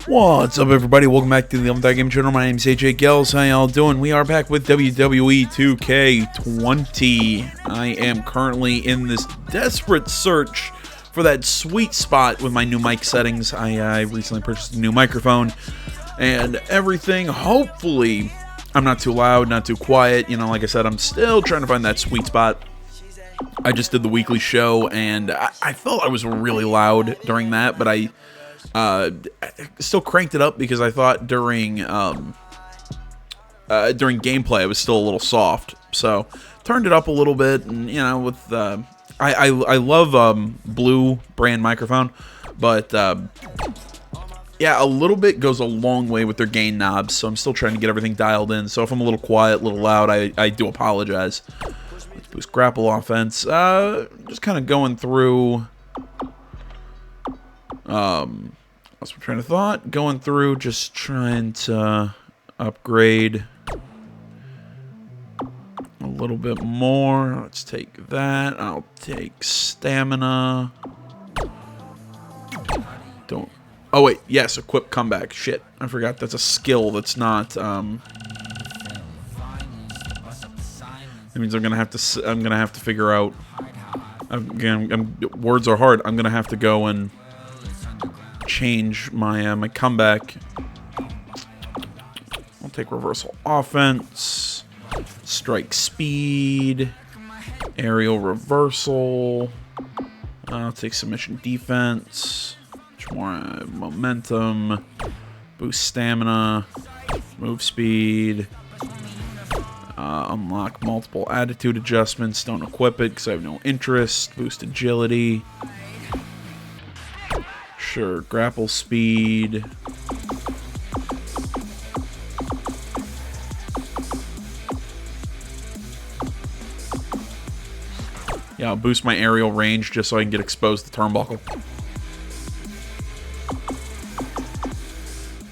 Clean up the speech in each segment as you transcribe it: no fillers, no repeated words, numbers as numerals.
What's up, everybody? Welcome back to the 11th Game Channel. My name is AJ Gels. How y'all doing? We are back with WWE 2K20. I am currently in this desperate search for that sweet spot with my new mic settings. I recently purchased a new microphone and everything. Hopefully, I'm not too loud, not too quiet. You know, like I said, I'm still trying to find that sweet spot. I just did the weekly show, and I felt I was really loud during that, but I still cranked it up because I thought during gameplay I was still a little soft. So turned it up a little bit, and you know, with I love Blue brand microphone, but yeah, a little bit goes a long way with their gain knobs. So I'm still trying to get everything dialed in. So if I'm a little quiet, a little loud, I do apologize. Let's boost grapple offense. Just kind of going through. Lost my train of thought. Going through, just trying to upgrade a little bit more. Let's take that. I'll take stamina. Don't. Oh wait, yes, equip comeback. Shit, I forgot that's a skill. That's not. That means I'm gonna have to figure out. Again, words are hard. I'm gonna have to go and change my my comeback. I'll take reversal offense, strike speed, aerial reversal. I'll take submission defense, much more momentum, boost stamina, move speed, unlock multiple attitude adjustments. Don't equip it because I have no interest. Boost agility. Sure, grapple speed. Yeah, I'll boost my aerial range just so I can get exposed to turnbuckle.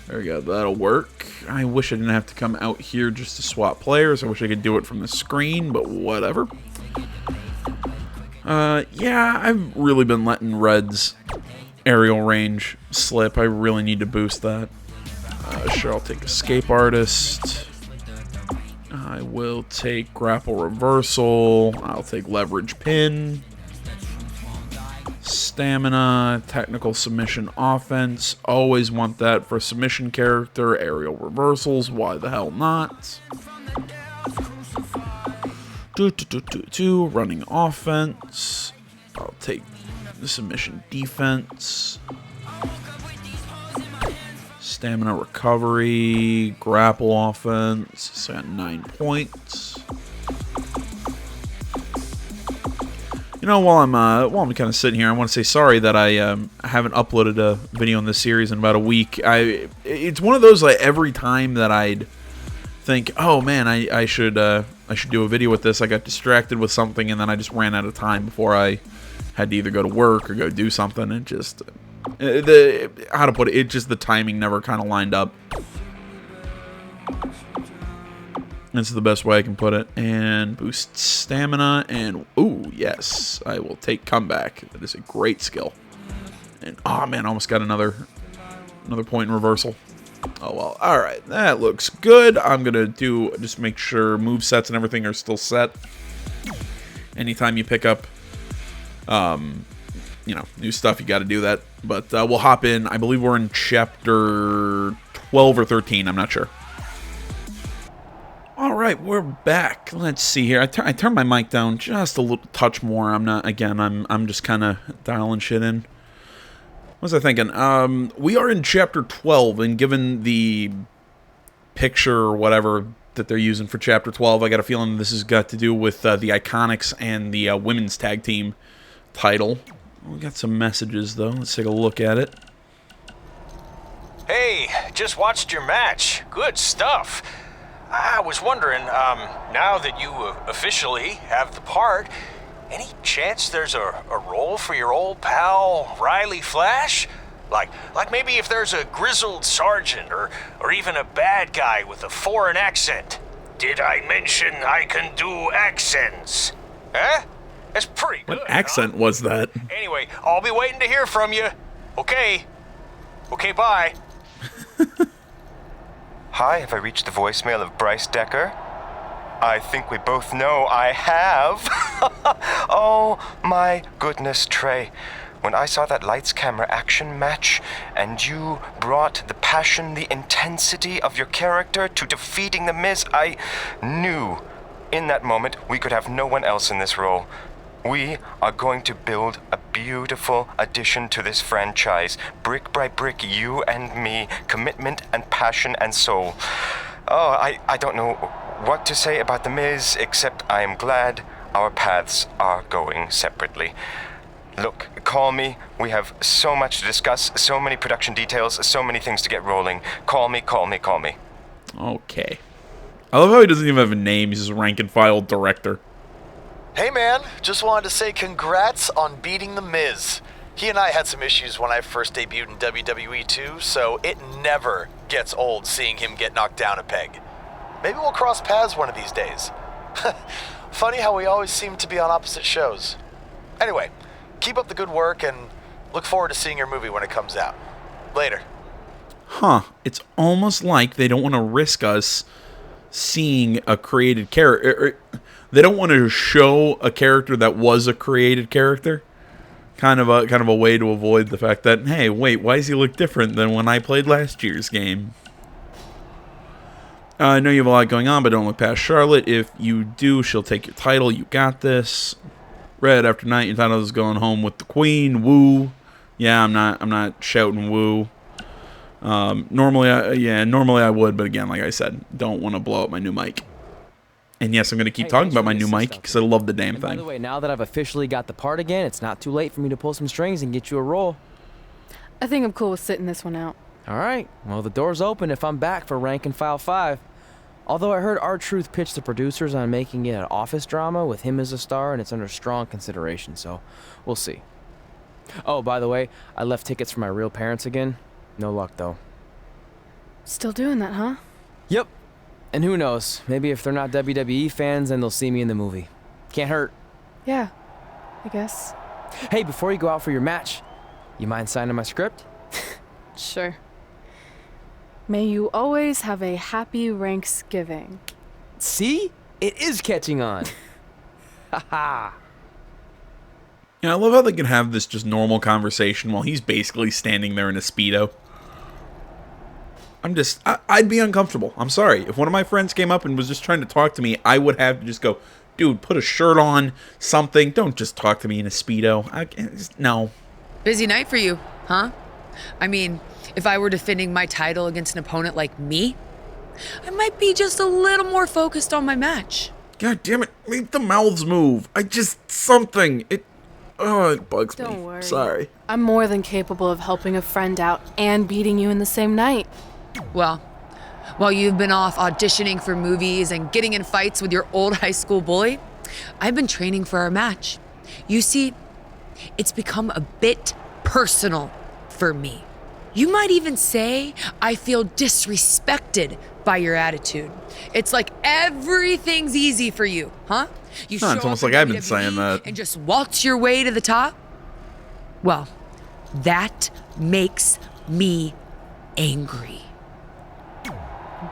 There we go, that'll work. I wish I didn't have to come out here just to swap players. I wish I could do it from the screen, but whatever. Yeah, I've really been letting Red's aerial range slip. I really need to boost that. Sure, I'll take escape artist. I will take grapple reversal. I'll take leverage pin. Stamina, technical submission offense. Always want that for a submission character. Aerial reversals, why the hell not? Running offense. I'll take the submission defense. Stamina recovery. Grapple offense. So I got 9 points. You know, while I'm kind of sitting here, I want to say sorry that I haven't uploaded a video in this series in about a week. It's one of those, like, every time that I'd think, oh man, I should do a video with this, I got distracted with something, and then I just ran out of time before I had to either go to work or go do something. It just, how to put it, just the timing never kind of lined up. That's the best way I can put it. And boost stamina, and ooh, yes, I will take comeback. That is a great skill. And oh man, almost got another point in reversal. Oh well, all right, that looks good. I'm gonna just make sure move sets and everything are still set. Anytime you pick up, you know, new stuff, you got to do that. But we'll hop in. I believe we're in chapter 12 or 13. I'm not sure. All right, we're back. Let's see here. I turned my mic down just a little touch more. I'm not. Again, I'm just kind of dialing shit in. What was I thinking? We are in chapter 12, and given the picture or whatever that they're using for chapter 12, I got a feeling this has got to do with the Iconics and the women's tag team title. We got some messages, though. Let's take a look at it. Hey, just watched your match. Good stuff. I was wondering, now that you officially have the part, any chance there's a role for your old pal, Riley Flash? Like maybe if there's a grizzled sergeant or even a bad guy with a foreign accent. Did I mention I can do accents? Huh? That's pretty good. What accent was that? Anyway, I'll be waiting to hear from you. Okay. Okay, bye. Hi, have I reached the voicemail of Bryce Decker? I think we both know I have. Oh my goodness, Trey. When I saw that lights, camera, action match, and you brought the passion, the intensity of your character to defeating The Miz, I knew in that moment we could have no one else in this role. We are going to build a beautiful addition to this franchise. Brick by brick, you and me, commitment and passion and soul. Oh, I don't know what to say about The Miz, except I am glad our paths are going separately. Look, call me. We have so much to discuss, so many production details, so many things to get rolling. Call me, call me, call me. Okay. I love how he doesn't even have a name. He's just rank and file director. Hey man, just wanted to say congrats on beating The Miz. He and I had some issues when I first debuted in WWE 2, so it never gets old seeing him get knocked down a peg. Maybe we'll cross paths one of these days. Funny how we always seem to be on opposite shows. Anyway, keep up the good work and look forward to seeing your movie when it comes out. Later. Huh. It's almost like they don't want to risk us seeing a created character. They don't want to show a character that was a created character. Kind of a way to avoid the fact that, hey, wait, why does he look different than when I played last year's game? I know you have a lot going on, but don't look past Charlotte. If you do, she'll take your title. You got this. Red, after night, your title is going home with the Queen. Woo. Yeah, I'm not shouting woo. Normally I would, but again, like I said, don't want to blow up my new mic. And yes, I'm going to keep talking about my new mic because I love the damn thing. By the way, now that I've officially got the part again, it's not too late for me to pull some strings and get you a role. I think I'm cool with sitting this one out. All right. Well, the door's open if I'm back for Rank and File 5. Although I heard R-Truth pitch the producers on making it an office drama with him as a star, and it's under strong consideration, so we'll see. Oh, by the way, I left tickets for my real parents again. No luck, though. Still doing that, huh? Yep. And who knows, maybe if they're not WWE fans, then they'll see me in the movie. Can't hurt. Yeah, I guess. Hey, before you go out for your match, you mind signing my script? Sure. May you always have a happy Ranksgiving. See? It is catching on. Haha. Yeah, I love how they can have this just normal conversation while he's basically standing there in a Speedo. I'd be uncomfortable. I'm sorry. If one of my friends came up and was just trying to talk to me, I would have to just go, dude, put a shirt on, something. Don't just talk to me in a Speedo. No. Busy night for you, huh? I mean, if I were defending my title against an opponent like me, I might be just a little more focused on my match. God damn it. Make the mouths move. Something. It bugs me. Don't worry. Sorry. I'm more than capable of helping a friend out and beating you in the same night. Well, while you've been off auditioning for movies and getting in fights with your old high school bully, I've been training for our match. You see, it's become a bit personal for me. You might even say I feel disrespected by your attitude. It's like everything's easy for you, huh? You Huh, it's almost like I've been saying that. And just waltz your way to the top? Well, that makes me angry.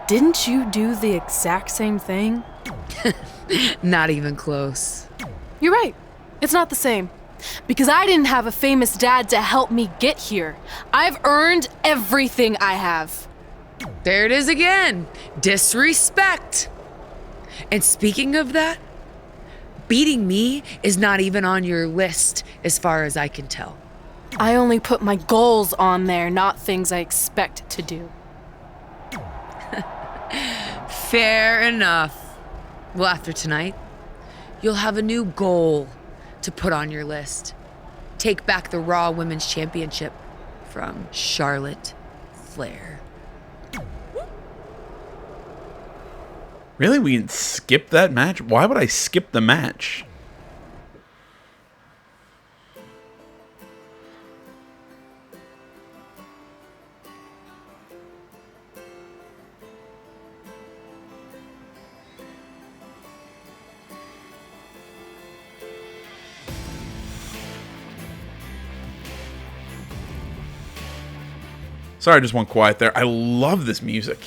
Didn't you do the exact same thing? Not even close. You're right. It's not the same. Because I didn't have a famous dad to help me get here. I've earned everything I have. There it is again. Disrespect. And speaking of that, beating me is not even on your list as far as I can tell. I only put my goals on there, not things I expect to do. Fair enough. Well, after tonight, you'll have a new goal to put on your list. Take back the Raw Women's Championship from Charlotte Flair. Really? We can skip that match? Why would I skip the match? Sorry, I just went quiet there. I love this music.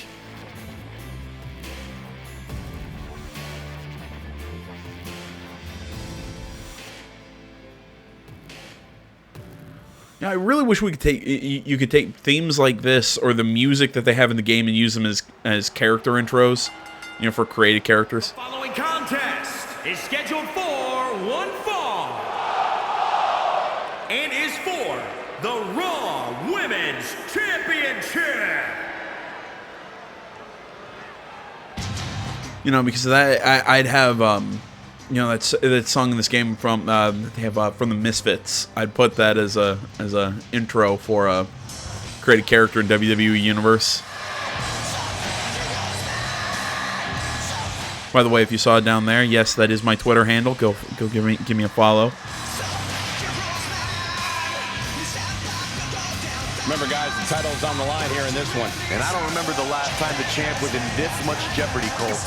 Yeah, I really wish we could take you could take themes like this or the music that they have in the game and use them as character intros, you know, for created characters. Following contest is scheduled for one fall and is for the Raw Women's Championship. You know, because of that, I'd have you know, that song in this game from they have from the Misfits. I'd put that as a intro for a created character in WWE Universe. By the way, if you saw it down there, yes, that is my Twitter handle. Go give me a follow. Remember, guys, the title's on the line here in this one. And I don't remember the last time the champ was in this much jeopardy, Cole.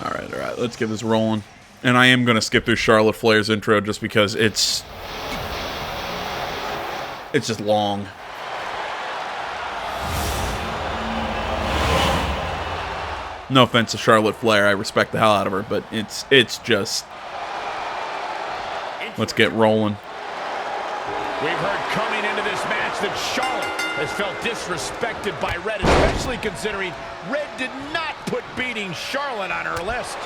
All right, let's get this rolling. And I am going to skip through Charlotte Flair's intro just because it's just long. No offense to Charlotte Flair, I respect the hell out of her, but it's just... Let's get rolling. We've heard coming into this match that Charlotte has felt disrespected by Red, especially considering Red did not put beating Charlotte on her list.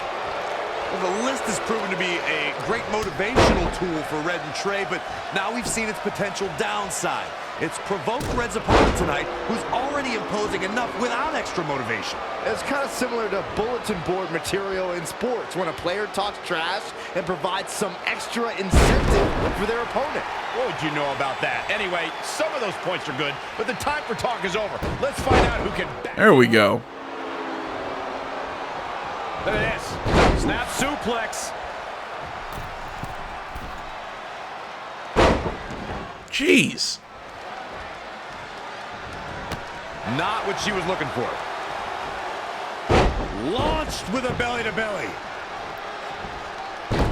Well, the list has proven to be a great motivational tool for Red and Trey, but now we've seen its potential downside. It's provoked Red's opponent tonight, who's already imposing enough without extra motivation. It's kind of similar to bulletin board material in sports when a player talks trash and provides some extra incentive for their opponent. What would you know about that? Anyway, some of those points are good, but the time for talk is over. Let's find out who can... There we go. Look at this. Snap suplex. Jeez. Not what she was looking for. Launched with a belly-to-belly.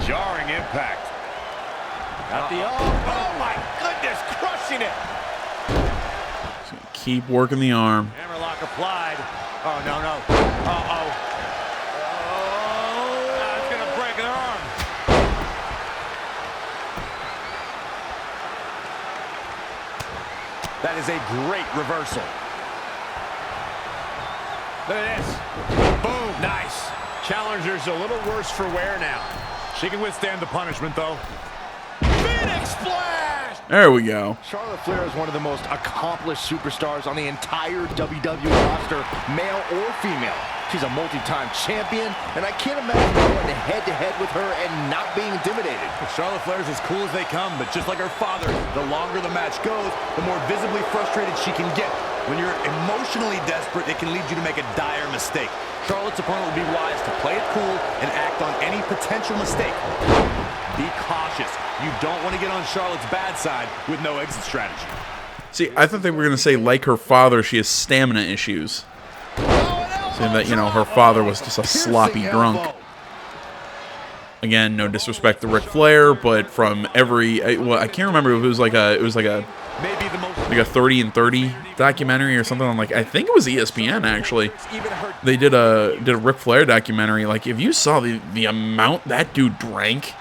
Jarring impact. Got the oh my goodness, crushing it. Keep working the arm. Hammerlock applied. Oh, no. Uh-oh. It's going to break their arm. That is a great reversal. Look at this. Boom. Nice. Challenger's a little worse for wear now. She can withstand the punishment, though. Phoenix Splash! There we go. Charlotte Flair is one of the most accomplished superstars on the entire WWE roster, male or female. She's a multi-time champion, and I can't imagine going head-to-head with her and not being intimidated. Charlotte Flair's as cool as they come, but just like her father, the longer the match goes, the more visibly frustrated she can get. When you're emotionally desperate, it can lead you to make a dire mistake. Charlotte's opponent would be wise to play it cool and act on any potential mistake. Be cautious. You don't want to get on Charlotte's bad side with no exit strategy. See, I thought they were going to say, like her father, she has stamina issues. Saying that, you know, her father was just a sloppy drunk. Again, no disrespect to Ric Flair, but from every... Well, I can't remember if it was like a 30 and 30 documentary or something on, like, I think it was ESPN, actually. They did a Ric Flair documentary. Like, if you saw the amount that dude drank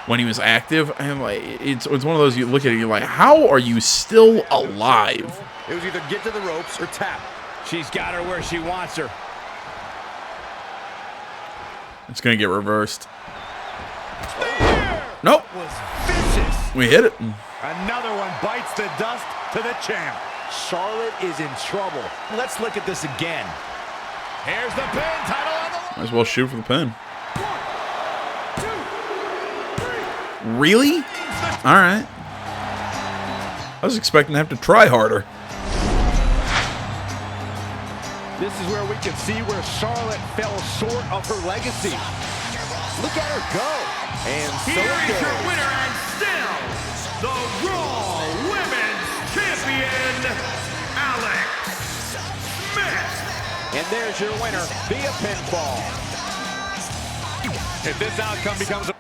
when he was active, and like it's one of those, you look at it, you're like, how are you still alive? It was either get to the ropes or tap. She's got her where she wants her. It's gonna get reversed. Nope. Was vicious. We hit it. Another one bites the dust to the champ. Charlotte is in trouble. Let's look at this again. Here's the pin, title on the line. Might as well shoot for the pin. Really? All right. I was expecting to have to try harder. This is where we can see where Charlotte fell short of her legacy. Look at her go. And so Here it is your goes. winner and still the Raw Women's Champion, Alex Smith. And there's your winner via pinfall. If this outcome becomes a...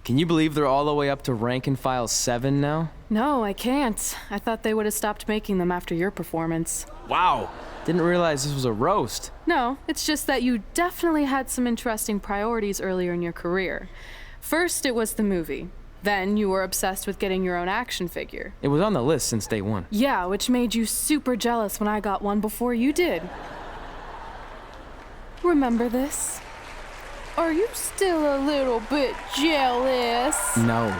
Can you believe they're all the way up to rank and file 7 now? No, I can't. I thought they would have stopped making them after your performance. Wow. Didn't realize this was a roast. No, it's just that you definitely had some interesting priorities earlier in your career. First, it was the movie. Then you were obsessed with getting your own action figure. It was on the list since day one. Yeah, which made you super jealous when I got one before you did. Remember this? Are you still a little bit jealous? No.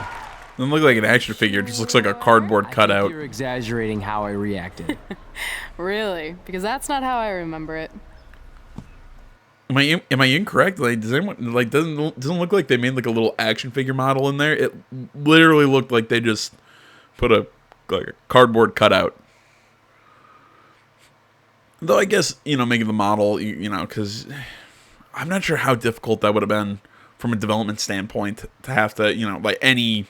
Doesn't look like an action figure. It just looks like a cardboard I cutout. think you're exaggerating how I reacted. Really? Because that's not how I remember it. Am I incorrect? Like, does anyone doesn't look like they made like a little action figure model in there? It literally looked like they just put a cardboard cutout. Though I guess, making the model, because I'm not sure how difficult that would have been from a development standpoint to have to, like any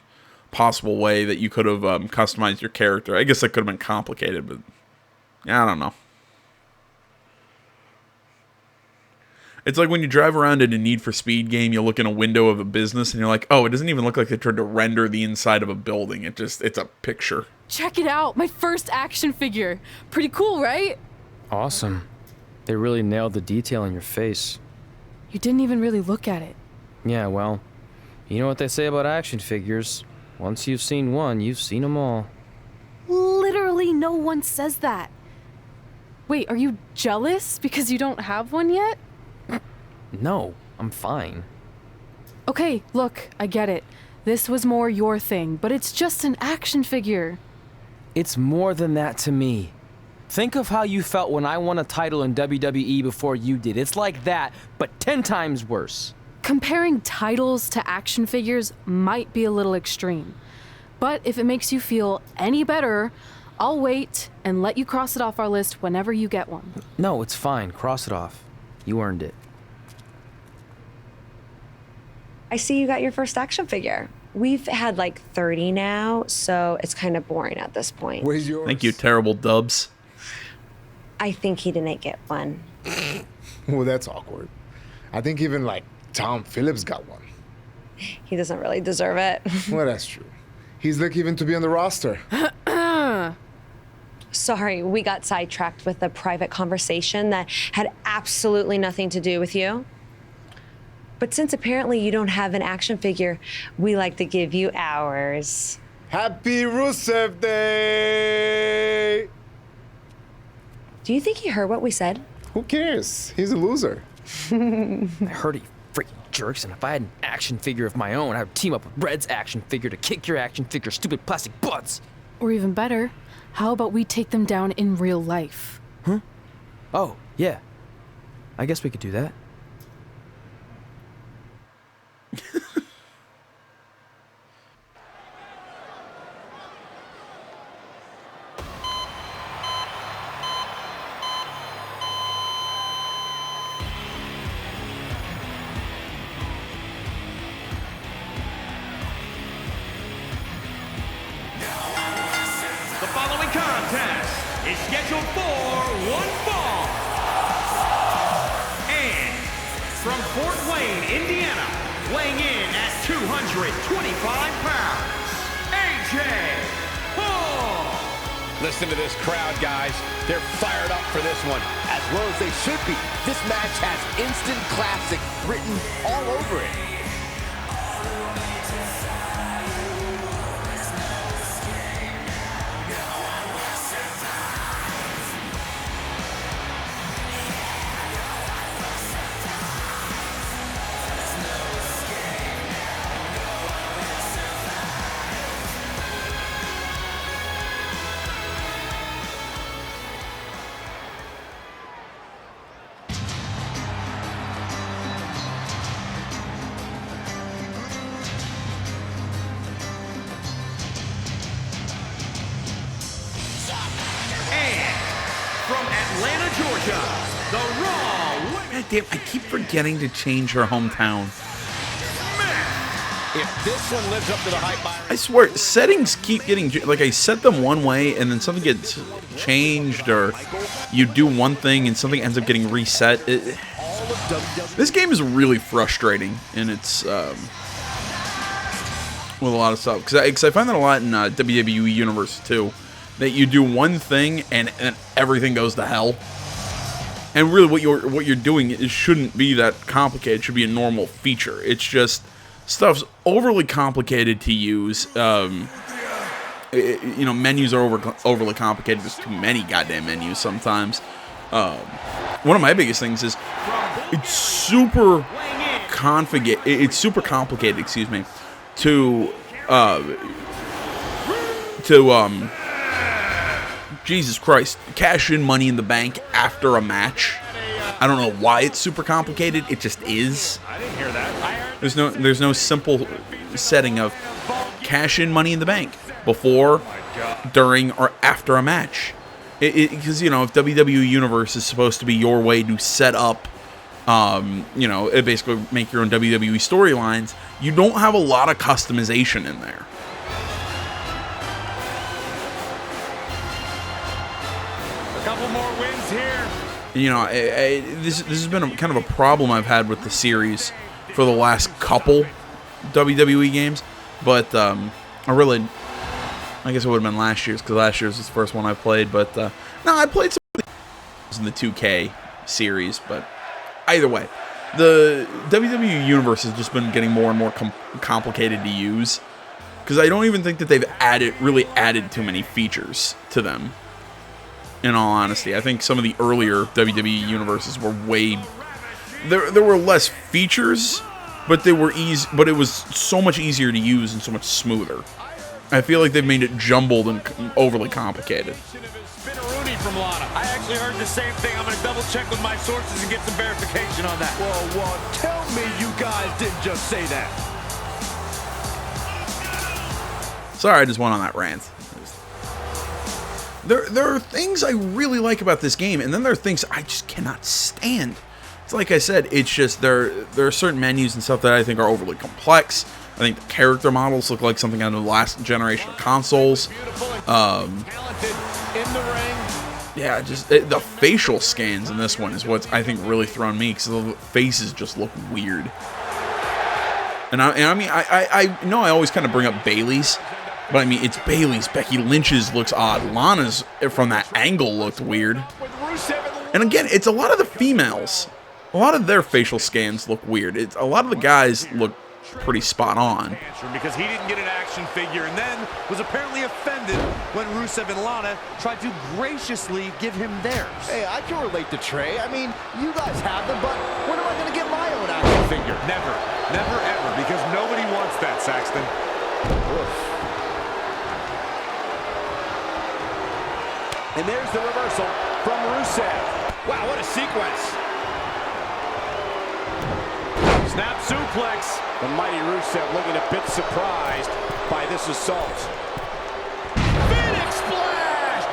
possible way that you could have customized your character. I guess that could have been complicated, but I don't know. It's like when you drive around in a Need for Speed game, you look in a window of a business and you're like, oh, it doesn't even look like they tried to render the inside of a building. It's a picture. Check it out, my first action figure. Pretty cool, right? Awesome. They really nailed the detail in your face. You didn't even really look at it. Yeah, well, you know what they say about action figures. Once you've seen one, you've seen them all. Literally no one says that. Wait, are you jealous because you don't have one yet? No, I'm fine. Okay, look, I get it. This was more your thing, but it's just an action figure. It's more than that to me. Think of how you felt when I won a title in WWE before you did. It's like that, but 10 times worse. Comparing titles to action figures might be a little extreme. But if it makes you feel any better, I'll wait and let you cross it off our list whenever you get one. No, it's fine. Cross it off. You earned it. I see you got your first action figure. We've had like 30 now, so it's kind of boring at this point. Where's yours? Thank you, terrible dubs. I think he didn't get one. Well, that's awkward. I think even like Tom Phillips got one. He doesn't really deserve it. Well, that's true. He's lucky even to be on the roster. Sorry, we got sidetracked with a private conversation that had absolutely nothing to do with you. But since apparently you don't have an action figure, we like to give you ours. Happy Rusev Day! Do you think he heard what we said? Who cares? He's a loser. I heard he freaking jerks, and if I had an action figure of my own, I would team up with Red's action figure to kick your action figure stupid plastic butts. Or even better, how about we take them down in real life? Huh? Oh, yeah. I guess we could do that. The following contest is scheduled for one fall. And from Fort Wayne, Indiana, weighing in at 225 pounds, AJ Hall. Listen to this crowd, guys. They're fired up for this one, as well as they should be. This match has instant classic written all over it. From Atlanta, Georgia, the Raw God damn, I keep forgetting to change her hometown. If this one lives up to the hype, I swear, settings keep getting, like, I set them one way and then something gets changed, or you do one thing and something ends up getting reset. This game is really frustrating in its with a lot of stuff, because I find that a lot in WWE Universe too, that you do one thing and everything goes to hell. And really, what you're doing, it shouldn't be that complicated. It should be a normal feature. It's just stuff's overly complicated to use. Menus are overly complicated. There's too many goddamn menus sometimes. One of my biggest things is it's super complicated. Excuse me. Jesus Christ, cash in Money in the Bank after a match. I don't know why it's super complicated. It just is. I didn't hear that. There's no simple setting of cash in Money in the Bank before, during, or after a match. Because if WWE Universe is supposed to be your way to set up, basically make your own WWE storylines, you don't have a lot of customization in there. Couple more wins here. This has been kind of a problem I've had with the series for the last couple WWE games, but I guess it would have been last year's, because last year's was the first one I played, but no, I played some in the 2K series, but either way, the WWE Universe has just been getting more and more complicated to use, because I don't even think that they've really added too many features to them. In all honesty, I think some of the earlier WWE universes were there were less features, but they were but it was so much easier to use and so much smoother. I feel like they've made it jumbled and overly complicated. From Lana. I actually heard the same thing. I'm going to double check with my sources and get some verification on that. Well, tell me you guys didn't just say that. Sorry, I just went on that rant. There are things I really like about this game, and then there are things I just cannot stand. It's like I said, it's just there are certain menus and stuff that I think are overly complex. I think the character models look like something out of the last generation of consoles. Yeah, just the facial scans in this one is what's, I think, really thrown me, because the faces just look weird. And I mean, I know I always kind of bring up Bayley's, but I mean, it's Bayley's. Becky Lynch's looks odd. Lana's from that angle looked weird. And again, it's a lot of the females. A lot of their facial scans look weird. A lot of the guys look pretty spot on. Because he didn't get an action figure and then was apparently offended when Rusev and Lana tried to graciously give him theirs. Hey, I can relate to Trey. I mean, you guys have them, but when am I going to get my own action figure? Never. Never, ever. Because nobody wants that, Saxton. Oof. And there's the reversal from Rusev. Wow, what a sequence. Snap suplex. The mighty Rusev looking a bit surprised by this assault. Phoenix splash.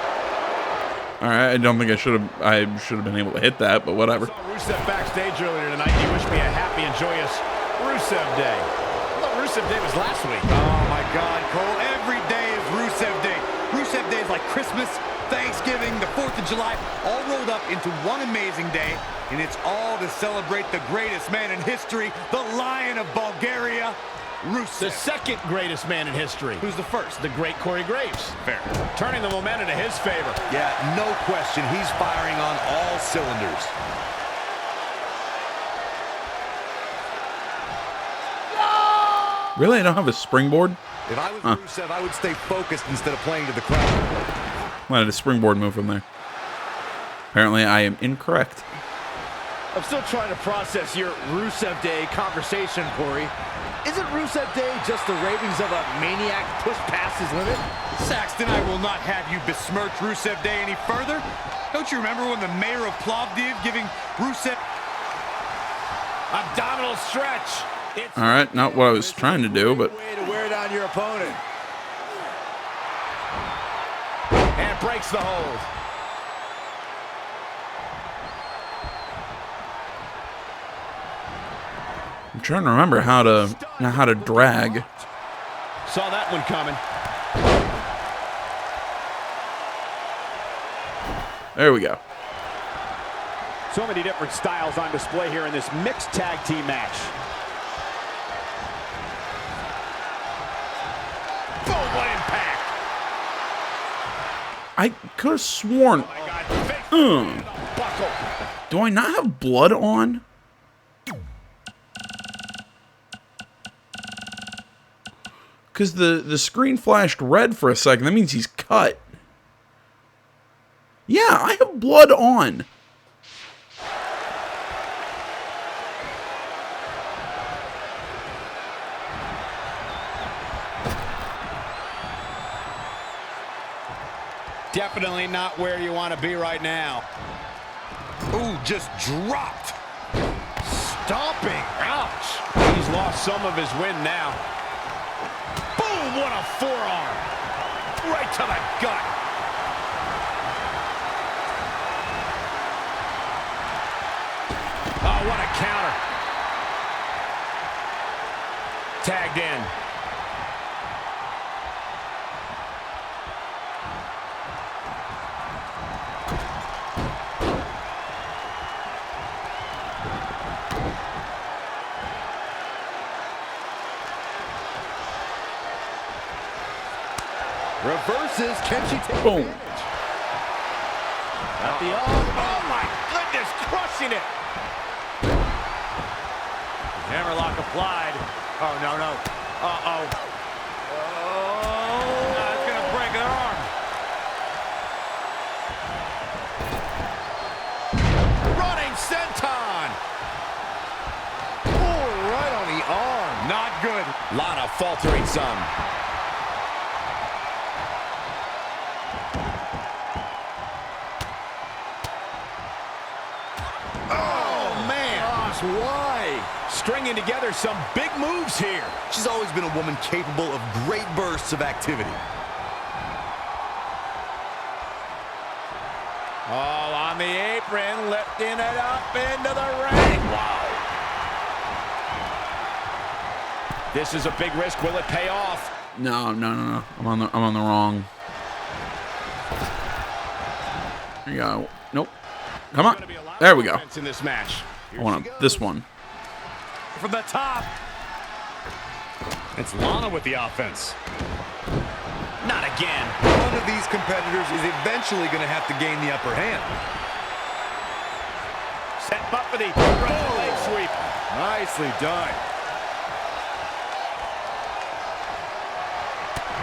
All right, I don't think I should have been able to hit that, but whatever. Rusev backstage earlier tonight. He wished me a happy and joyous Rusev Day. I thought Rusev Day was last week. Oh my God, Cole! Every day is Rusev Day. Rusev Day is like Christmas, Thanksgiving, the 4th of July, all rolled up into one amazing day, and it's all to celebrate the greatest man in history, the Lion of Bulgaria, Rusev. The second greatest man in history. Who's the first? The great Corey Graves. Fair. Turning the momentum to his favor. Yeah, no question. He's firing on all cylinders. Really? I don't have a springboard? If I was Rusev, I would stay focused instead of playing to the crowd. Wanted a springboard move from there. Apparently, I am incorrect. I'm still trying to process your Rusev Day conversation, Corey. Isn't Rusev Day just the ravings of a maniac pushed past his limit? Saxton, I will not have you besmirch Rusev Day any further. Don't you remember when the mayor of Plovdiv giving Rusev abdominal stretch? All right, not what I was trying to do, but Way to wear down your opponent. And breaks the hold. I'm trying to remember how to drag. Saw that one coming. There we go. So many different styles on display here in this mixed tag team match. I could have sworn. Do I not have blood on? Because the screen flashed red for a second. That means he's cut. Yeah, I have blood on. Definitely not where you want to be right now. Ooh, just dropped. Stomping. Ouch. He's lost some of his wind now. Boom, what a forearm. Right to the gut. Oh, what a counter. Tagged in. Reverses. Can she take Boom. advantage? At the arm. Oh, my goodness. Crushing it. Hammerlock applied. Oh, no, no. Uh-oh. Oh, that's going to break her arm. Running senton. Oh, right on the arm. Not good. Lana faltering some. Why? Stringing together some big moves here. She's always been a woman capable of great bursts of activity. All on the apron, lifting it up into the ring. Wow. This is a big risk. Will it pay off? No. I'm on the wrong. There you go. Nope. Come on. There we go. In this match. I want this one. From the top. It's Lana with the offense. Not again. One of these competitors is eventually going to have to gain the upper hand. Set up for the leg sweep. Nicely done.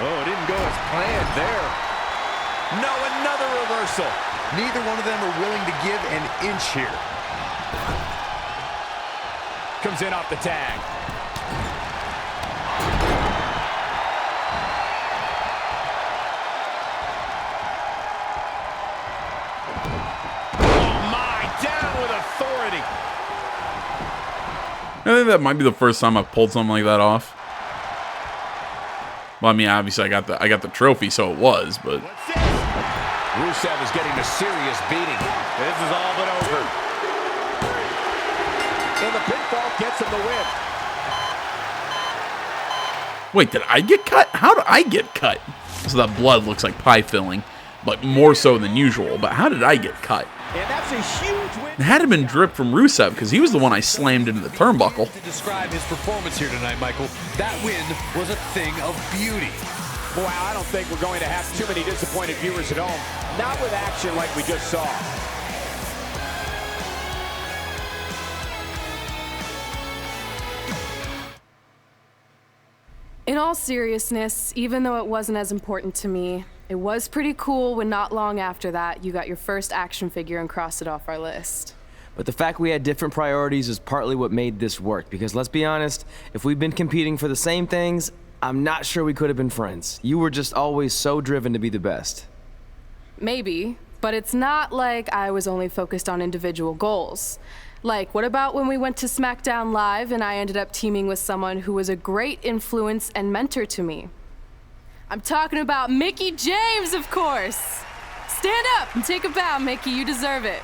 Oh, it didn't go as planned there. No, another reversal. Neither one of them are willing to give an inch here. Comes in off the tag. Oh my, down with authority. I think that might be the first time I've pulled something like that off. Well, I mean, obviously I got the trophy, so it was, but Rusev is getting a serious beating. This is all but over. And the pinfall gets him the win. wait, did I get cut? How did I get cut? So that blood looks like pie filling, but more so than usual. But how did I get cut? And that's a huge win. It had to have been dripped from Rusev because he was the one I slammed into the turnbuckle. To describe his performance here tonight, Michael, that win was a thing of beauty. Wow, I don't think we're going to have too many disappointed viewers at home. Not with action like we just saw. In all seriousness, even though it wasn't as important to me, it was pretty cool when not long after that, you got your first action figure and crossed it off our list. But the fact we had different priorities is partly what made this work, because let's be honest, if we'd been competing for the same things, I'm not sure we could have been friends. You were just always so driven to be the best. Maybe, but it's not like I was only focused on individual goals. Like, what about when we went to SmackDown Live and I ended up teaming with someone who was a great influence and mentor to me? I'm talking about Mickie James, of course! Stand up and take a bow, Mickie, you deserve it.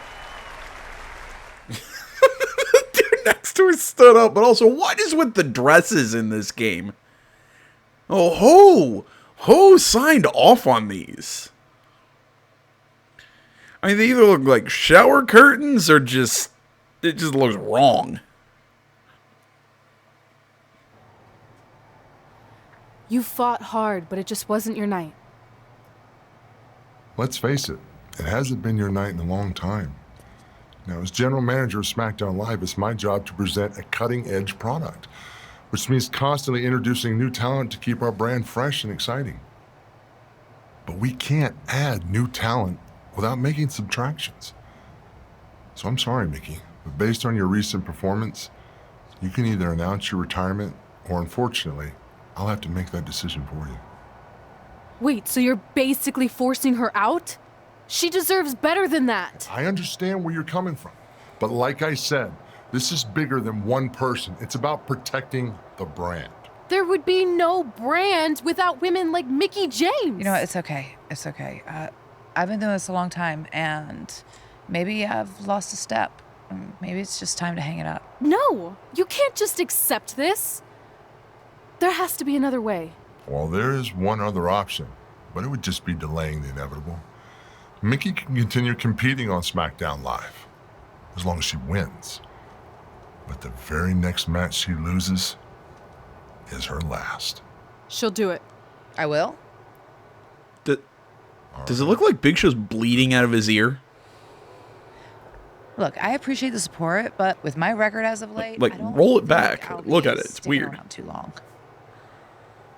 Dude next to her stood up, but also, what is with the dresses in this game? Oh, Ho signed off on these. I mean, they either look like shower curtains or just, it just looks wrong. You fought hard, but it just wasn't your night. Let's face it, it hasn't been your night in a long time. Now, as general manager of SmackDown Live, it's my job to present a cutting-edge product, which means constantly introducing new talent to keep our brand fresh and exciting. But we can't add new talent without making subtractions. So I'm sorry, Mickey, but based on your recent performance, you can either announce your retirement or, unfortunately, I'll have to make that decision for you. Wait, so you're basically forcing her out? She deserves better than that. I understand where you're coming from, but like I said, this is bigger than one person. It's about protecting the brand. There would be no brand without women like Mickie James. You know what? It's okay. It's okay. I've been doing this a long time, and maybe I've lost a step. Maybe it's just time to hang it up. No, you can't just accept this. There has to be another way. Well, there is one other option, but it would just be delaying the inevitable. Mickie can continue competing on SmackDown Live, as long as she wins. But the very next match she loses is her last. She'll do it. I will? Does it look like Big Show's bleeding out of his ear? Look, I appreciate the support, but with my record as of late, Like, I don't roll it think back. I'll Look be at it. It's sticking weird. around too long.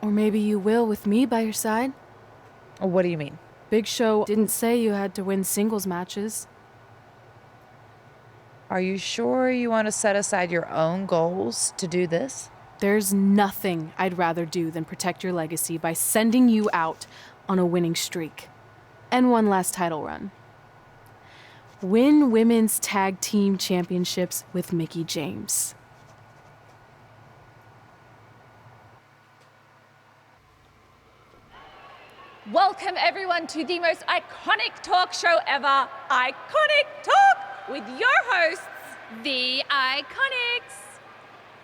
Or maybe you will with me by your side. What do you mean? Big Show didn't say you had to win singles matches. Are you sure you want to set aside your own goals to do this? There's nothing I'd rather do than protect your legacy by sending you out on a winning streak. And one last title run. Win women's tag team championships with Mickie James. Welcome everyone to the most iconic talk show ever, Iconic Talk, with your hosts, The Iconics.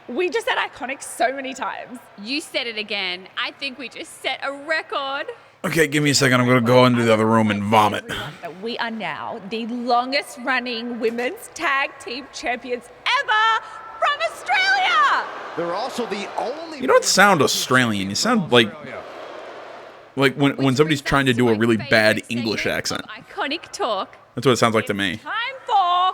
We just said iconic so many times. You said it again. I think we just set a record. Okay, give me a second. I'm going to go into the other room and vomit. We are now the longest running women's tag team champions ever from Australia. They're also the only... You don't sound Australian. You sound like when somebody's trying to do a really bad English accent. Iconic Talk. That's what it sounds like to me. Time for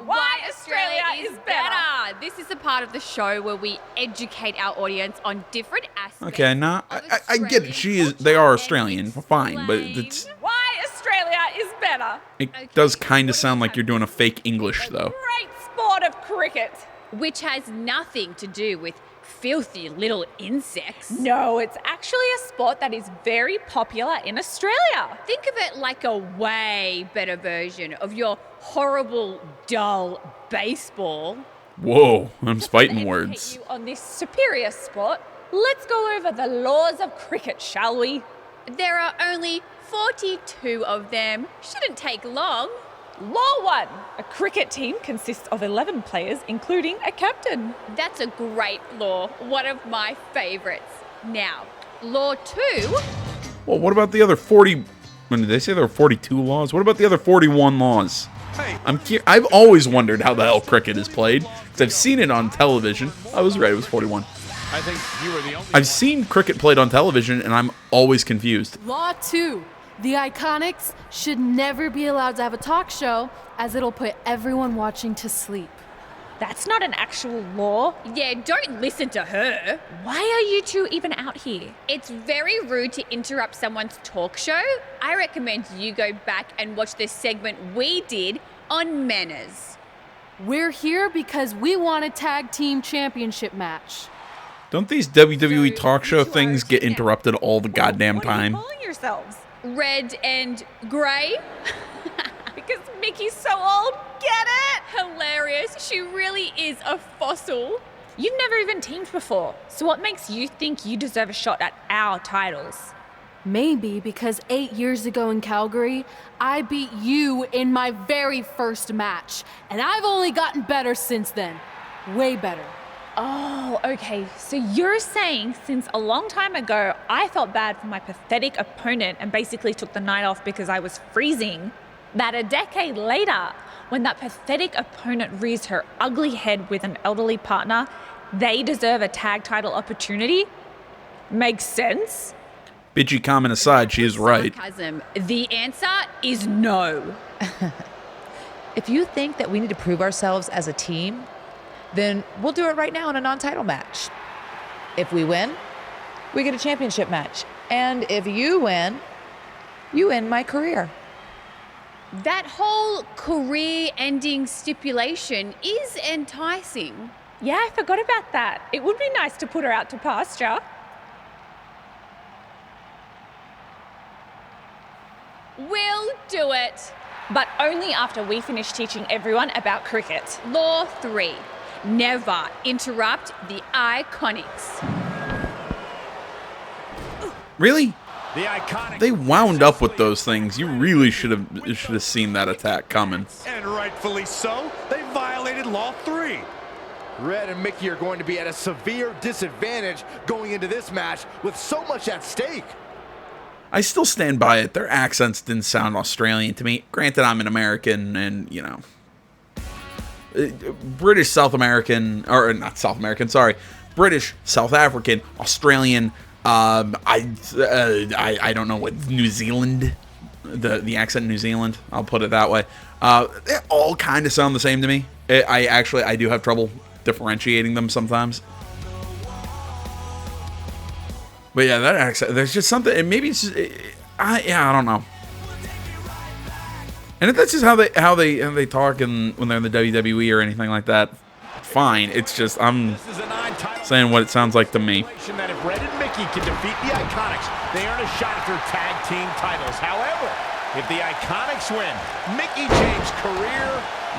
Why Australia is Better. This is the part of the show where we educate our audience on different aspects. Okay, now I get it. They are Australian, fine, but it's Why Australia is Better. it does kind of sound like you're doing a fake English though. Great sport of cricket. Which has nothing to do with filthy little insects. No, it's actually a sport that is very popular in Australia. Think of it like a way better version of your horrible, dull baseball. Whoa, I'm fighting words. You on this superior sport, let's go over the laws of cricket, shall we? There are only 42 of them. Shouldn't take long. Law 1. A cricket team consists of 11 players, including a captain. That's a great law. One of my favorites. Now, Law 2. Well, what about the other 40... When did they say there were 42 laws? What about the other 41 laws? I've always wondered how the hell cricket is played, because I've seen it on television. I was right, it was 41. I think you were the only... I've seen cricket played on television, and I'm always confused. Law 2. The Iconics should never be allowed to have a talk show, as it'll put everyone watching to sleep. That's not an actual law. Yeah, don't listen to her. Why are you two even out here? It's very rude to interrupt someone's talk show. I recommend you go back and watch the segment we did on manners. We're here because we want a tag team championship match. Don't these WWE talk show things get interrupted all the goddamn time? What are you calling yourselves? Red and grey? Because Mickey's so old, get it? Hilarious. She really is a fossil. You've never even teamed before, so what makes you think you deserve a shot at our titles? Maybe because 8 years ago in Calgary, I beat you in my very first match, and I've only gotten better since then. Way better. Oh, okay. So you're saying since a long time ago, I felt bad for my pathetic opponent and basically took the night off because I was freezing, that a decade later, when that pathetic opponent rears her ugly head with an elderly partner, they deserve a tag title opportunity? Makes sense? Bitchy comment aside, she is right. Sarcasm. The answer is no. If you think that we need to prove ourselves as a team, then we'll do it right now in a non-title match. If we win, we get a championship match. And if you win my career. That whole career-ending stipulation is enticing. Yeah, I forgot about that. It would be nice to put her out to pasture. We'll do it. But only after we finish teaching everyone about cricket. Law 3. Never interrupt the Iconics. Really? The iconic. They wound up with those things. You really should have seen that attack coming. And rightfully so. They violated Law 3. Red and Mickey are going to be at a severe disadvantage going into this match with so much at stake. I still stand by it. Their accents didn't sound Australian to me. Granted, I'm an American and, you know, British South American, or not South American, sorry. British, South African, Australian, I don't know what, New Zealand, the accent in New Zealand, I'll put it that way. They all kind of sound the same to me. I do have trouble differentiating them sometimes. But yeah, that accent, there's just something, and maybe it's just, I don't know. And if that's just how they talk and when they're in the WWE or anything like that, fine. It's just, I'm saying what it sounds like to me. That if Red and Mickey can defeat the Iconics, they earn a shot at their tag team titles. However, if the Iconics win, Mickey James' career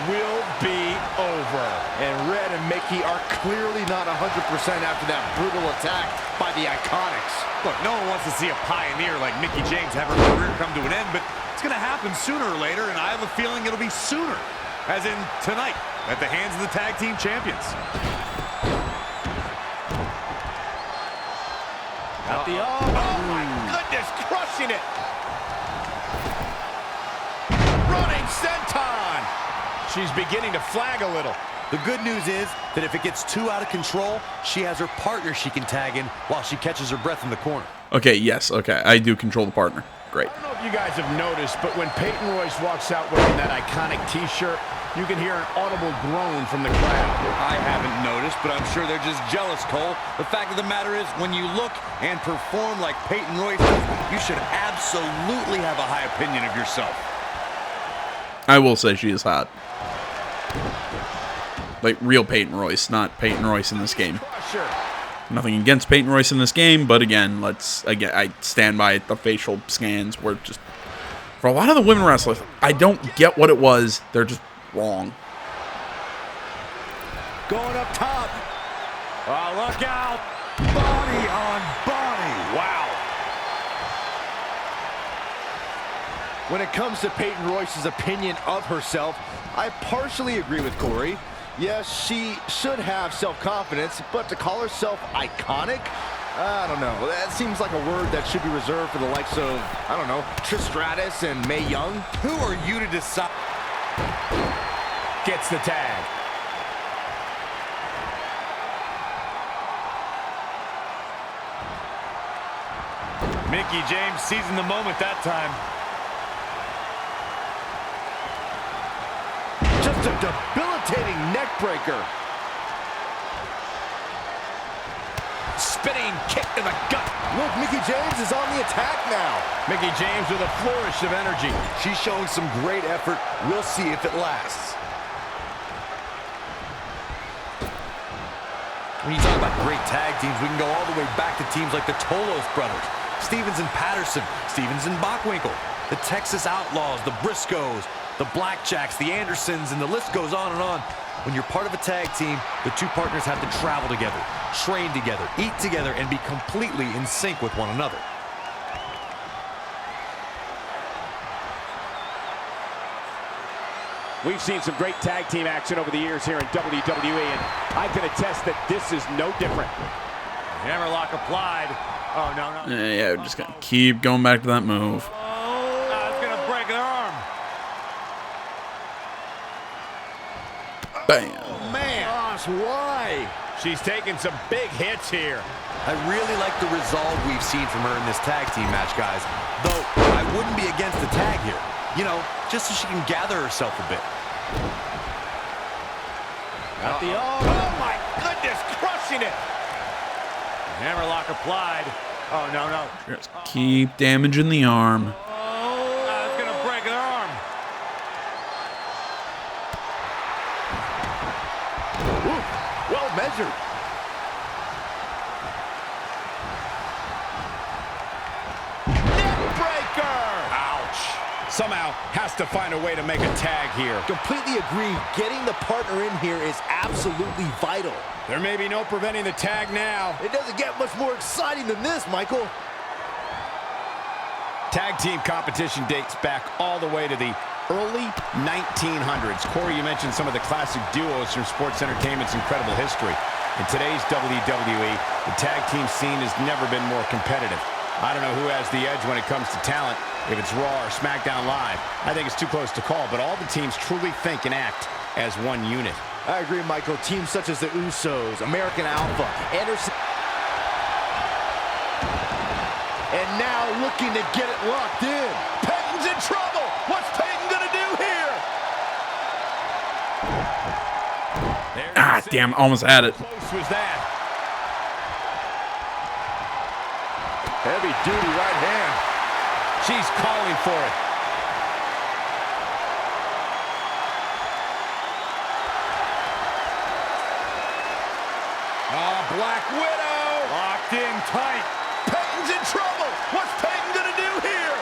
will be over. And Red and Mickey are clearly not 100% after that brutal attack by the Iconics. Look, no one wants to see a pioneer like Mickey James have her career come to an end, but it's going to happen sooner or later, and I have a feeling it'll be sooner, as in tonight, at the hands of the tag team champions. Oh my goodness, crushing it. Running senton. She's beginning to flag a little. The good news is that if it gets too out of control, she has her partner she can tag in while she catches her breath in the corner. Okay, yes, okay. I do control the partner. Great. I don't know if you guys have noticed, but when Peyton Royce walks out wearing that iconic t-shirt, you can hear an audible groan from the crowd. I haven't noticed, but I'm sure they're just jealous, Cole. The fact of the matter is, when you look and perform like Peyton Royce does, you should absolutely have a high opinion of yourself. I will say she is hot. Like real Peyton Royce, not Peyton Royce in this game. Nothing against Peyton Royce in this game, but again, I stand by the facial scans were just, for a lot of the women wrestlers, I don't get what it was. They're just wrong. Going up top. Oh, look out. Body on body. Wow. When it comes to Peyton Royce's opinion of herself, I partially agree with Corey. Yes, she should have self-confidence, but to call herself iconic? I don't know. That seems like a word that should be reserved for the likes of, I don't know, Trish Stratus and Mae Young. Who are you to decide? Gets the tag. Mickey James seizing the moment that time. Just a debilitating neck breaker. Spinning kick to the gut. Look, Mickey James is on the attack now. Mickey James with a flourish of energy. She's showing some great effort. We'll see if it lasts. When you talk about great tag teams, we can go all the way back to teams like the Tolos brothers, Stevens and Patterson, Stevens and Bockwinkel, the Texas Outlaws, the Briscoes, the Blackjacks, the Andersons, and the list goes on and on. When you're part of a tag team, the two partners have to travel together, train together, eat together, and be completely in sync with one another. We've seen some great tag team action over the years here in WWE, and I can attest that this is no different. Hammerlock applied. Oh, no. Yeah, we're just gonna keep going back to that move. It's gonna break their arm. Bam. Oh, man. gosh, why? She's taking some big hits here. I really like the resolve we've seen from her in this tag team match, guys. Though, I wouldn't be against the tag here. You know, just so she can gather herself a bit. Got the oh my goodness, crushing it. Hammerlock applied. Oh, no, no. Just keep damaging the arm. It's going to break her arm. Ooh, well measured. Somehow has to find a way to make a tag here. Completely agree. Getting the partner in here is absolutely vital. There may be no preventing the tag now. It doesn't get much more exciting than this, Michael. Tag team competition dates back all the way to the early 1900s. Corey, you mentioned some of the classic duos from sports entertainment's incredible history. In today's WWE, the tag team scene has never been more competitive. I don't know who has the edge when it comes to talent, if it's Raw or SmackDown Live. I think it's too close to call, but all the teams truly think and act as one unit. I agree, Michael. Teams such as the Usos, American Alpha, Anderson. And now looking to get it locked in. Peyton's in trouble. What's Peyton going to do here? Ah, damn, almost had it. How close was that? Heavy duty right hand. She's calling for it. Black Widow. Locked in tight. Peyton's in trouble. What's Peyton going to do here?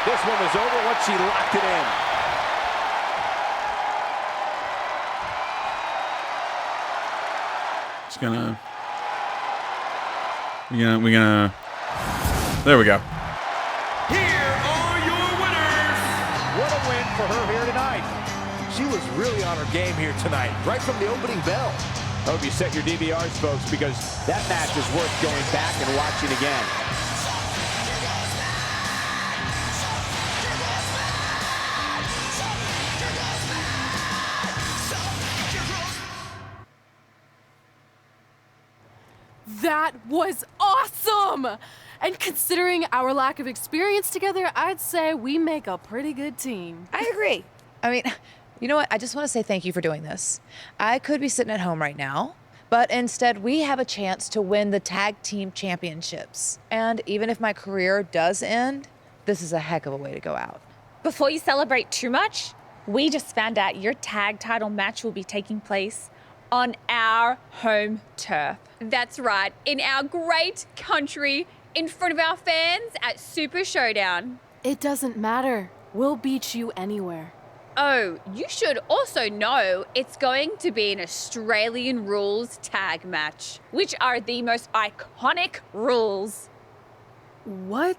This one was over once she locked it in. It's gonna. We're gonna. There we go. What a win for her here tonight. She was really on her game here tonight, right from the opening bell. I hope you set your DVRs, folks, because that match is worth going back and watching again. That was awesome! And considering our lack of experience together, I'd say we make a pretty good team. I agree. I mean, you know what? I just want to say thank you for doing this. I could be sitting at home right now, but instead we have a chance to win the tag team championships. And even if my career does end, this is a heck of a way to go out. Before you celebrate too much, we just found out your tag title match will be taking place on our home turf. That's right, in our great country, in front of our fans at Super Showdown. It doesn't matter. We'll beat you anywhere. Oh, you should also know it's going to be an Australian rules tag match, which are the most iconic rules. What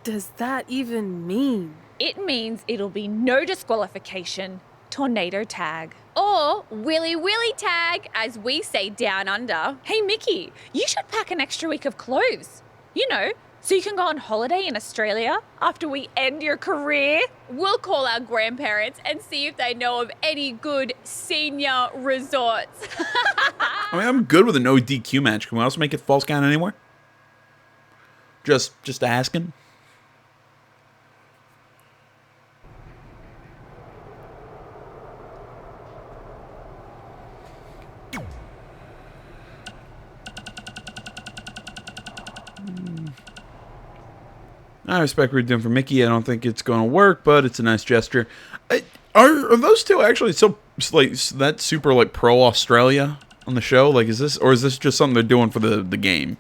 does that even mean? It means it'll be no disqualification, tornado tag. Or Willy Willy tag, as we say down under. Hey, Mickey, you should pack an extra week of clothes. You know, so you can go on holiday in Australia after we end your career. We'll call our grandparents and see if they know of any good senior resorts. I mean, I'm good with a no DQ match. Can we also make it false count anywhere? Just asking. I respect what you're doing for Mickey. I don't think it's going to work, but it's a nice gesture. Are those two actually so like that super like pro Australia on the show? Like, is this just something they're doing for the game?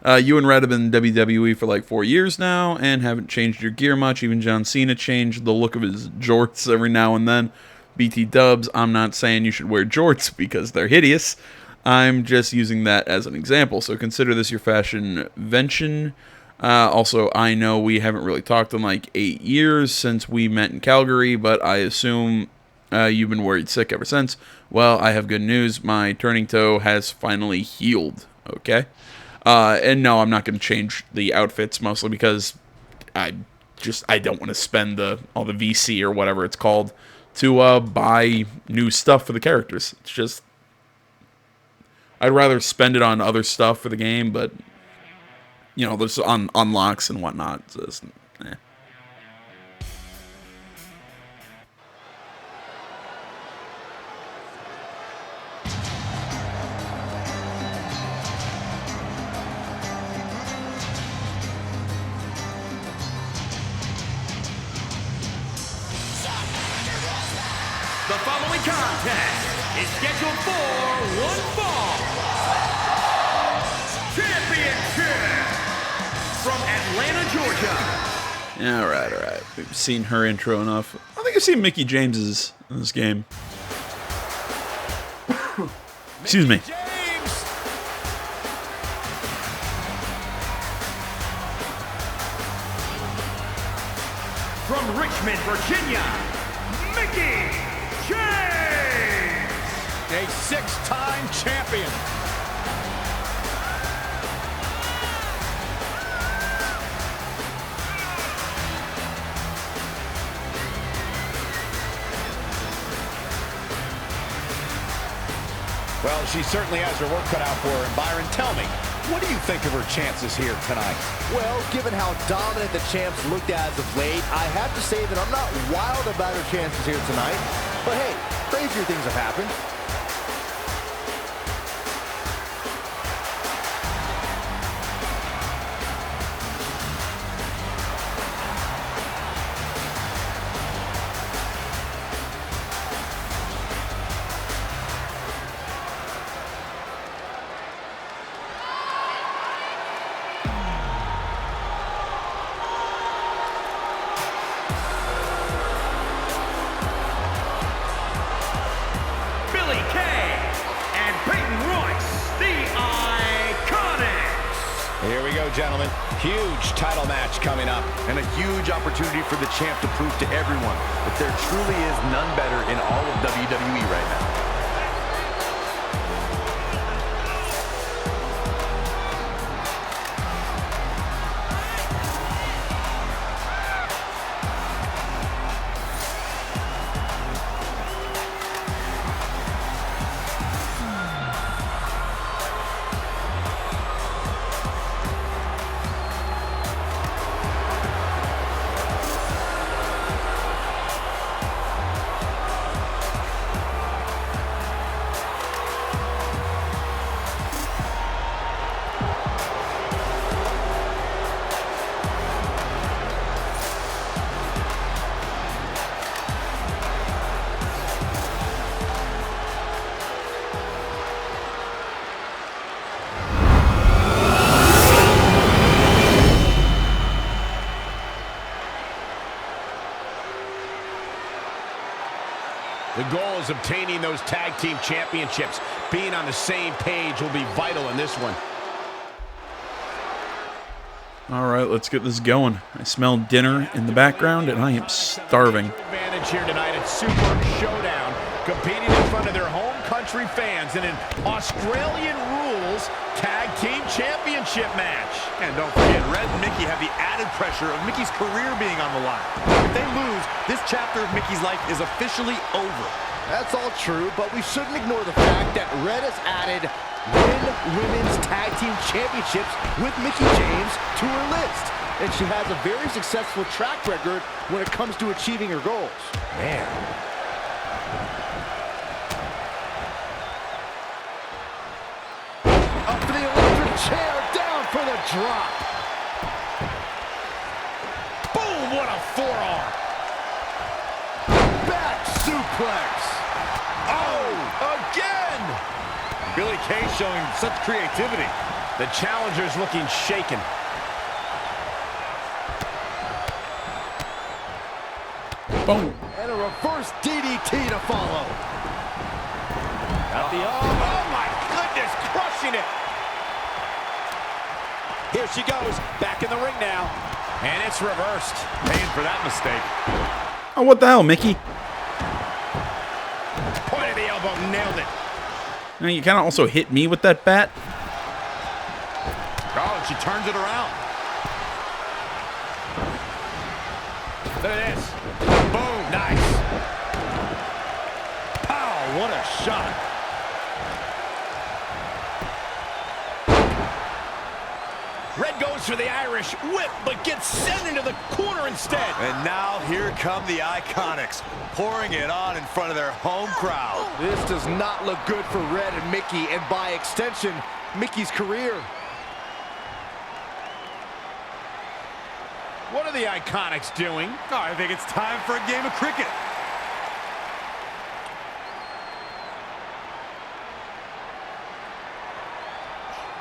You and Red have been in WWE for like 4 years now and haven't changed your gear much. Even John Cena changed the look of his jorts every now and then. BT Dubs, I'm not saying you should wear jorts because they're hideous. I'm just using that as an example. So consider this your fashion vention. Also, I know we haven't really talked in like 8 years since we met in Calgary, but I assume you've been worried sick ever since. Well, I have good news. My turning toe has finally healed, okay? And no, I'm not going to change the outfits, mostly because I don't want to spend all the VC or whatever it's called to buy new stuff for the characters. It's just, I'd rather spend it on other stuff for the game, but you know, there's on unlocks and whatnot. So it's, eh. The following contest is scheduled for one fall. Championship from Atlanta, Georgia. All right. We've seen her intro enough. I think I've seen Mickey James's in this game. Excuse me. From Richmond, Virginia, Mickey James, a 6-time champion. Well, she certainly has her work cut out for her. And Byron, tell me, what do you think of her chances here tonight? Well, given how dominant the champs looked as of late, I have to say that I'm not wild about her chances here tonight. But hey, crazier things have happened. Gentlemen, huge title match coming up, and a huge opportunity for the champ to prove to everyone that there truly is none better in all of WWE right now. The goal is obtaining those tag team championships. Being on the same page will be vital in this one. All right, let's get this going. I smell dinner in the background, and I am starving. Advantage here tonight at Super Showdown, competing in front of their home country fans in an Australian rules tag team championship match. And don't forget, Red and Mickey have the added pressure of Mickey's career being on the line. If they lose, this chapter of Mickey's life is officially over. That's all true, but we shouldn't ignore the fact that Red has added women's tag team championships with Mickey James to her list. And she has a very successful track record when it comes to achieving her goals. Man. Up to the electric chair, down for the drop. Boom, what a forearm. Back suplex. Oh, again. Billy Kay showing such creativity. The challenger's looking shaken. Boom. And a reverse DDT to follow. At the arm. Oh my goodness, crushing it. Here she goes, back in the ring now. And it's reversed. Paying for that mistake. Oh, what the hell, Mickey? Point of the elbow, nailed it. Now, you kind of also hit me with that bat. and she turns it around. Look at this. Boom. Nice. Pow, what a shot. Red goes for the Irish whip, but gets sent into the corner instead. And now here come the Iconics, pouring it on in front of their home crowd. This does not look good for Red and Mickey, and by extension, Mickey's career. What are the Iconics doing? Oh, I think it's time for a game of cricket.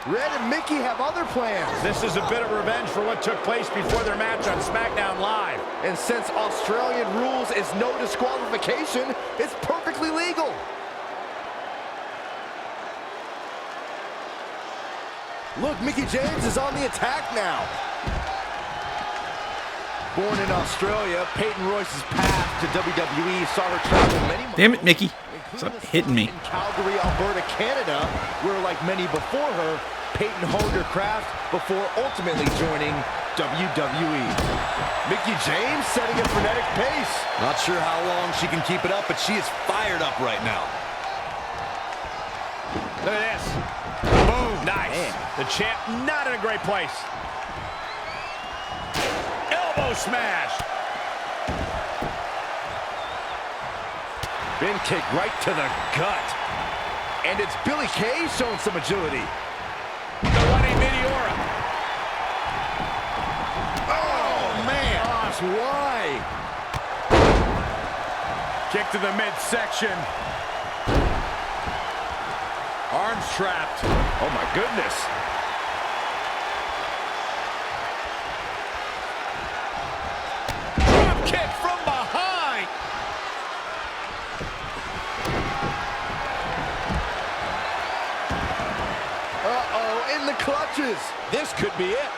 Red and Mickey have other plans. This is a bit of revenge for what took place before their match on SmackDown Live. And since Australian rules is no disqualification, it's perfectly legal. Look, Mickie James is on the attack now. Born in Australia, Peyton Royce's path to WWE saw her travel many miles. Damn it, Mickey. Stop hitting me. In Calgary, Alberta, Canada, where, like many before her, Peyton honed her craft before ultimately joining WWE. Mickie James setting a frenetic pace. Not sure how long she can keep it up, but she is fired up right now. Look at this. Boom. Nice. Man. The champ not in a great place. Elbow smash. Bin kick right to the gut. And it's Billie Kay showing some agility. The running Meteora. Oh, man. Gosh, why? Kick to the midsection. Arms trapped. Oh, my goodness. Drop kick from behind. Uh-oh, in the clutches. This could be it.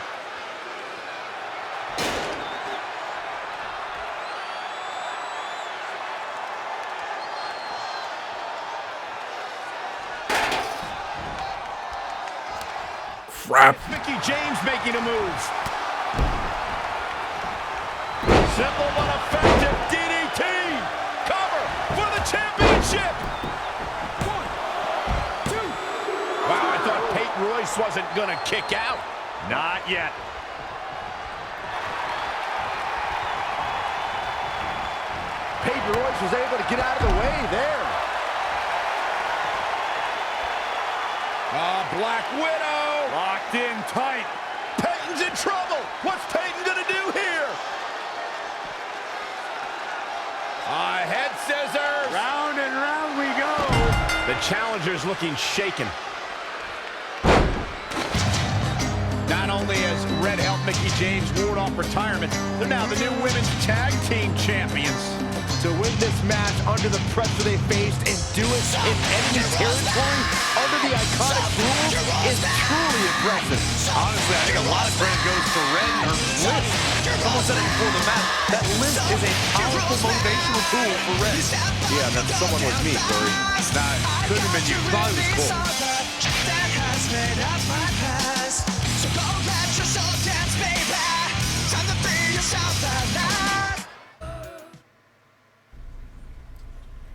Crap. Mickie James making a move. Simple but effective DDT. Cover for the championship. 1, 2. Wow, I thought Peyton Royce wasn't going to kick out. Not yet. Peyton Royce was able to get out of the way there. Black Widow. Locked in tight. Peyton's in trouble. What's Peyton going to do here? Head scissors. Round and round we go. The challenger's looking shaken. Not only has Red helped Mickie James ward off retirement, they're now the new women's tag team champions. To win this match under the pressure they faced and do it in enemy territory under the iconic rules is truly impressive. Honestly, I think a lot of credit goes to Red and her list. Someone said it before the match. That list is a powerful motivational tool for Red. Yeah, that someone was me, Corey. Nah, couldn't have been you. Probably was Cole.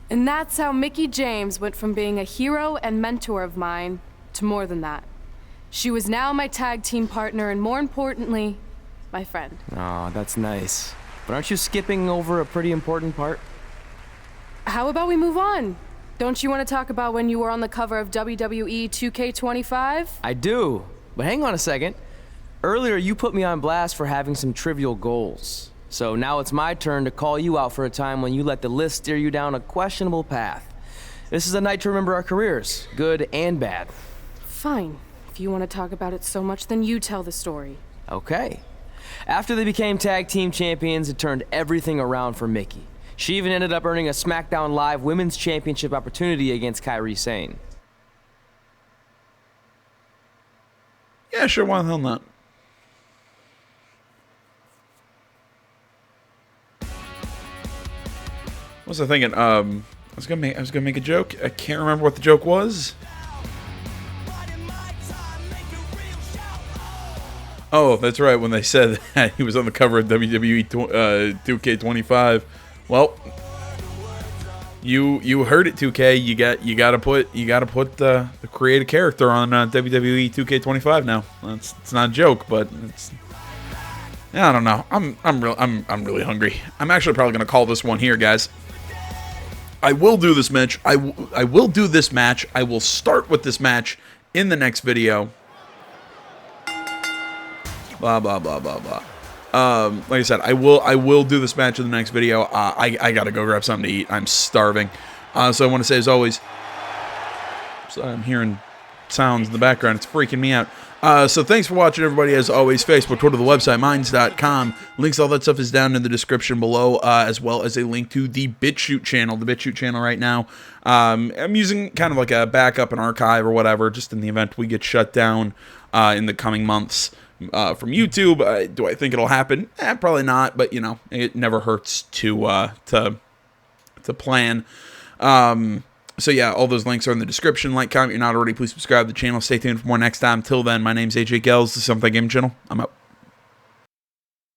And that's how Mickie James went from being a hero and mentor of mine to more than that. She was now my tag team partner and, more importantly, my friend. Aw, that's nice. But aren't you skipping over a pretty important part? How about we move on? Don't you want to talk about when you were on the cover of WWE 2K20 I do, but hang on a second. Earlier, you put me on blast for having some trivial goals. So now it's my turn to call you out for a time when you let the list steer you down a questionable path. This is a night to remember our careers, good and bad. Fine. If you want to talk about it so much, then you tell the story. Okay. After they became tag team champions, it turned everything around for Mickie. She even ended up earning a SmackDown Live Women's Championship opportunity against Kairi Sane. Yeah, sure, why the hell not? What was I thinking? I was gonna make a joke. I can't remember what the joke was. Oh, that's right. When they said that he was on the cover of WWE 2K25. Well, you heard it, 2K. You gotta put the creative character on WWE 2K25 now. It's not a joke, but it's. I don't know. I'm really hungry. I'm actually probably gonna call this one here, guys. I will do this match. I will do this match. I will start with this match in the next video. Blah blah blah blah blah. Like I said, I will do this match in the next video. I gotta go grab something to eat. I'm starving. So I want to say, as always, so I'm hearing sounds in the background. It's freaking me out. So thanks for watching, everybody. As always, Facebook, Twitter, the website, minds.com. Links, all that stuff is down in the description below, as well as a link to the BitChute channel. The BitChute channel right now, I'm using kind of like a backup, an archive or whatever, just in the event we get shut down in the coming months from YouTube. Do I think it'll happen? Probably not, but, you know, it never hurts to plan. So yeah, all those links are in the description. Like, comment, if you're not already, please subscribe to the channel. Stay tuned for more next time. Till then, my name's AJ Gels. This is Something Gaming Channel. I'm out.